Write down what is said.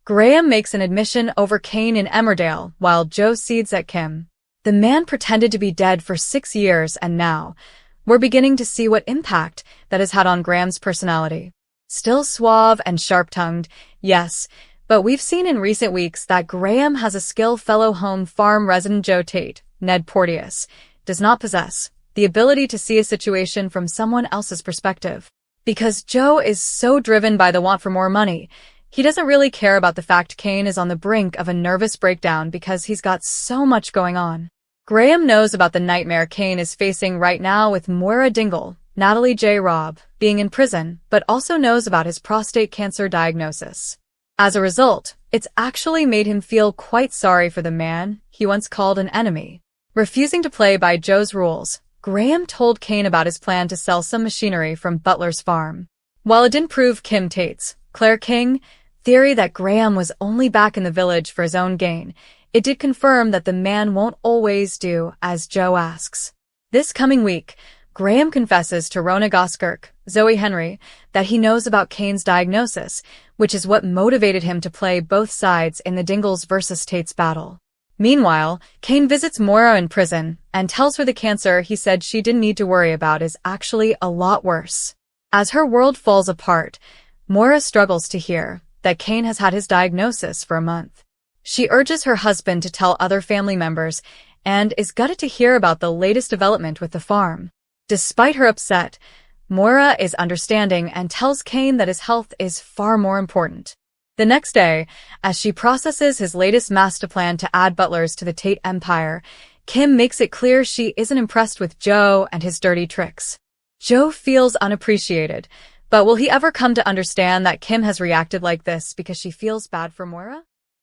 Graham makes an admission over Cain in Emmerdale while Joe seeds at Kim. The man pretended to be dead for 6 years, and now we're beginning to see what impact that has had on Graham's personality. Still suave and sharp-tongued, yes, but we've seen in recent weeks that Graham has a skill fellow home farm resident Joe Tate, Ned Porteous, does not possess: the ability to see a situation from someone else's perspective. Because Joe is so driven by the want for more money, he doesn't really care about the fact Cain is on the brink of a nervous breakdown because he's got so much going on. Graham knows about the nightmare Cain is facing right now with Moira Dingle, Natalie J. Robb, being in prison, but also knows about his prostate cancer diagnosis. As a result, it's actually made him feel quite sorry for the man he once called an enemy. Refusing to play by Joe's rules, Graham told Cain about his plan to sell some machinery from Butler's farm. While it didn't prove Kim Tate's, Claire King, theory that Graham was only back in the village for his own gain, it did confirm that the man won't always do as Joe asks. This coming week, Graham confesses to Rona Goskirk, Zoe Henry, that he knows about Cain's diagnosis, which is what motivated him to play both sides in the Dingles versus Tate's battle. Meanwhile, Cain visits Moira in prison and tells her the cancer he said she didn't need to worry about is actually a lot worse. As her world falls apart, Moira struggles to hear that Cain has had his diagnosis for a month. She urges her husband to tell other family members and is gutted to hear about the latest development with the farm. Despite her upset, Moira is understanding and tells Cain that his health is far more important. The next day, as she processes his latest master plan to add butlers to the Tate empire, Kim makes it clear she isn't impressed with Joe and his dirty tricks. Joe feels unappreciated, but will he ever come to understand that Kim has reacted like this because she feels bad for Moira?